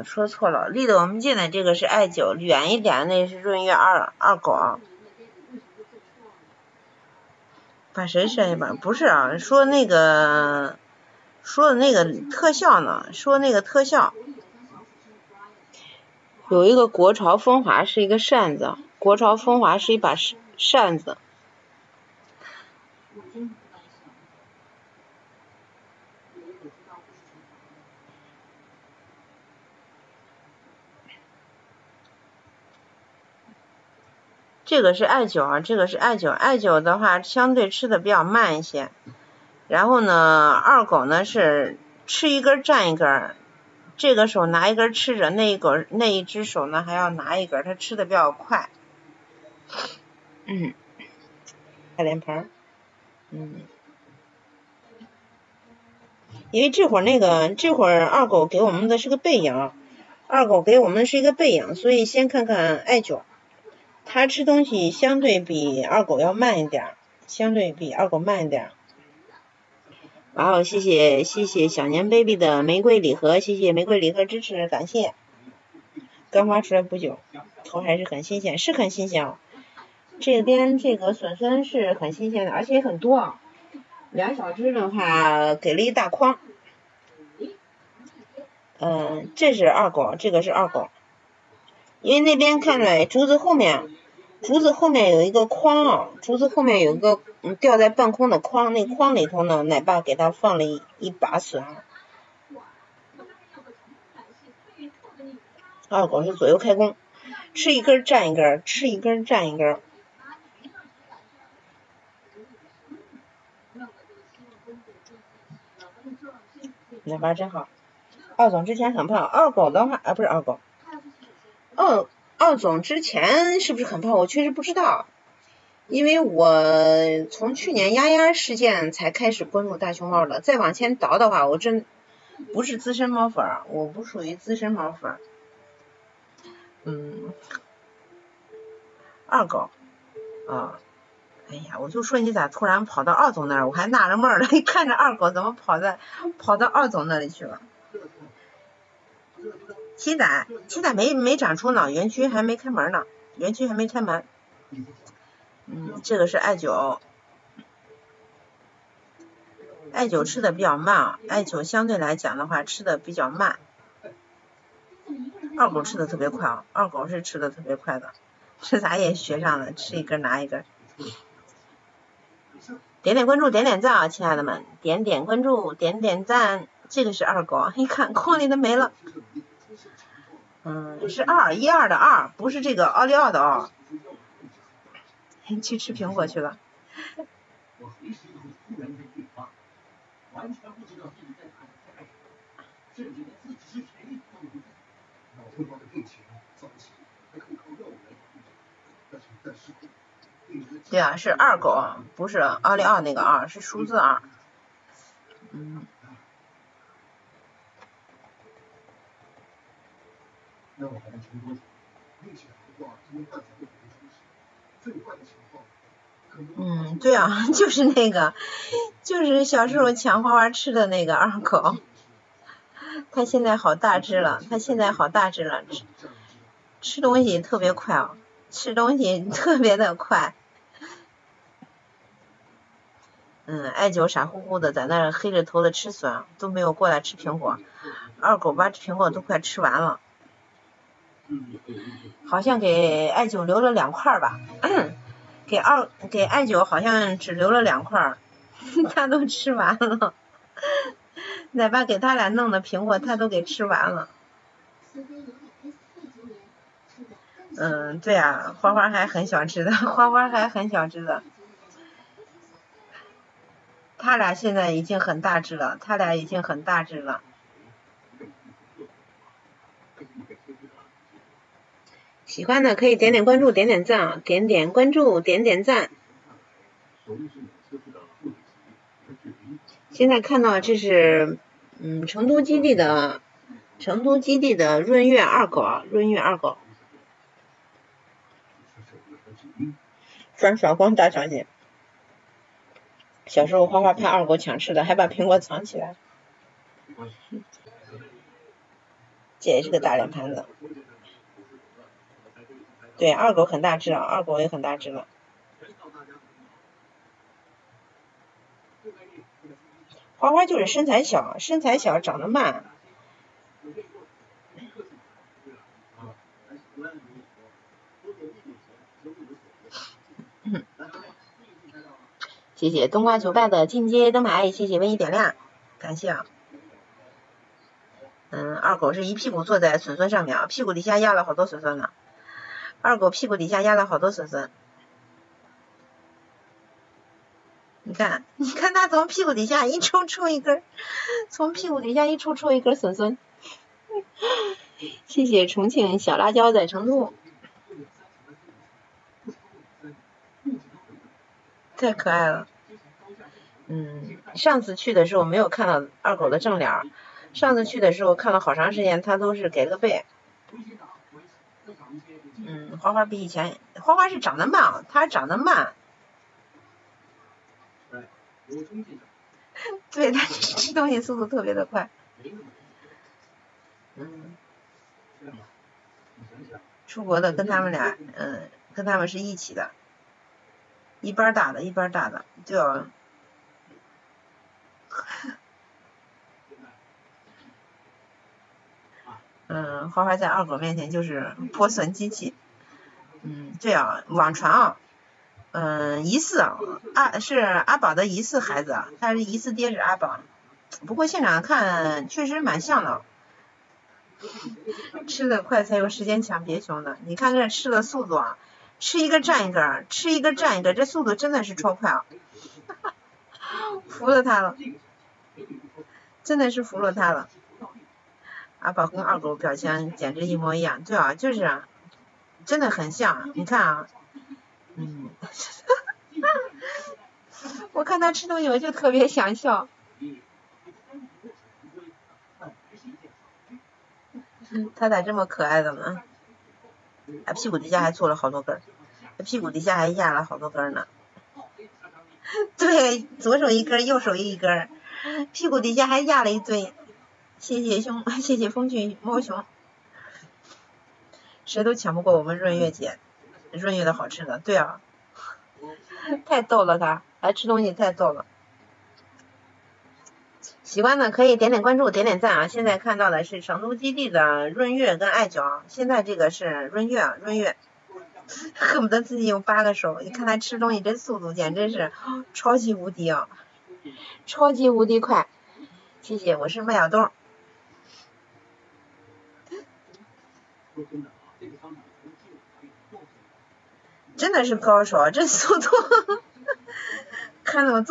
说错了，离得我们近的这个是艾灸，远一点那是润月二狗。把谁删一把？不是啊，说的那个特效呢，说那个特效。有一个国潮风华是一个扇子，国潮风华是一把扇子。这个是艾灸啊，这个是艾灸。艾灸的话，相对吃的比较慢一些。然后呢，二狗呢是吃一根蘸一根，这个手拿一根吃着，那一只手呢还要拿一根，它吃的比较快。看脸盘。因为这会儿二狗给我们的是个背影，所以先看看艾灸。他吃东西相对比二狗要慢一点。然后谢谢小年 baby 的玫瑰礼盒，谢谢玫瑰礼盒支持，感谢。刚发出来不久，头还是很新鲜，是很新鲜哦。这边这个笋参是很新鲜的，而且很多啊。2小只的话给了一大筐。这是二狗，这个是二狗。因为那边看来竹子后面有一个筐啊，竹子后面有一个吊在半空的筐，那筐里头呢，奶爸给他放了一把笋。二狗是左右开弓，吃一根蘸一根，吃一根蘸一根。奶爸真好。二总之前很胖，二狗的话不是二狗，二总之前是不是很胖？我确实不知道，因为我从去年丫丫事件才开始关注大熊猫的，再往前倒的话，我真不是资深猫粉，我不属于资深猫粉。二狗啊，哎呀，我就说你咋突然跑到二总那儿，我还纳了闷了，看着二狗怎么跑到二总那里去了。七仔没长出呢，园区还没开门呢，这个是艾灸。艾灸吃的比较慢，艾灸相对来讲的话吃的比较慢。二狗吃的特别快啊，二狗是吃的特别快的，这咋也学上了，吃一根拿一根。点点关注，点点赞啊，亲爱的们，点点关注，点点赞。这个是二狗，一看筐里的没了。是1、2的2，不是这个奥利奥的奥。去吃苹果去了。对啊，是二狗，不是奥利奥那个2，是数字2。对啊，就是那个，就是小时候抢花花吃的那个二狗。他现在好大只了，吃东西特别快啊，吃东西特别的快。艾灸傻乎乎的在那黑着头的吃笋，都没有过来吃苹果。二狗把苹果都快吃完了，好像给艾灸留了2块吧。给艾灸好像只留了2块，他都吃完了。奶爸给他俩弄的苹果他都给吃完了。对啊，花花还很小只的，他俩现在已经很大只了，喜欢的可以点点关注，点点赞啊，点点关注，点点赞。现在看到这是成都基地的润月二狗，专耍光大小姐。小时候花花怕二狗抢吃的，还把苹果藏起来。这也是个大脸盘子。对，二狗很大只了，二狗也很大只了。花花就是身材小，身材小长得慢。谢谢冬瓜酒吧的进阶灯牌，谢谢唯一点亮，感谢啊。二狗是一屁股坐在笋笋上面啊，屁股底下压了好多笋笋呢。二狗屁股底下压了好多笋笋。你看他从屁股底下一抽出一根，从屁股底下一抽出一根笋笋。谢谢重庆小辣椒在成都，太可爱了。上次去的时候没有看到二狗的正脸，上次去的时候看了好长时间，他都是给个背。花花比以前，花花是长得慢，他长得慢。对，他吃东西速度特别的快。出国的跟他们俩，跟他们是一起的，一班大的，对哦。花花在二狗面前就是破损机器。对啊，网传啊。疑似是阿宝的疑似孩子，他是疑似爹是阿宝，不过现场看确实蛮像的。吃得快才有时间抢别熊的，你看这吃的速度啊，吃一个占一个，吃一个占一个，这速度真的是超快啊！服了他了，真的是服了他了。阿宝跟二狗表情简直一模一样，对啊，就是啊，真的很像，你看啊。我看他吃东西我就特别想笑。他咋这么可爱的呢？屁股底下还做了好多根，屁股底下还压了好多根呢。对，左手一根，右手一根，屁股底下还压了一堆。谢谢风趣猫熊，谁都抢不过我们润月姐，润月的好吃的，对啊，太逗了他吃东西太逗了。喜欢的可以点点关注，点点赞啊！现在看到的是成都基地的润月跟爱椒，现在这个是润月，恨不得自己有8个手。你看他吃东西这速度简直是超级无敌啊，超级无敌快。谢谢，我是麦小豆。真的是高手，这速度看得我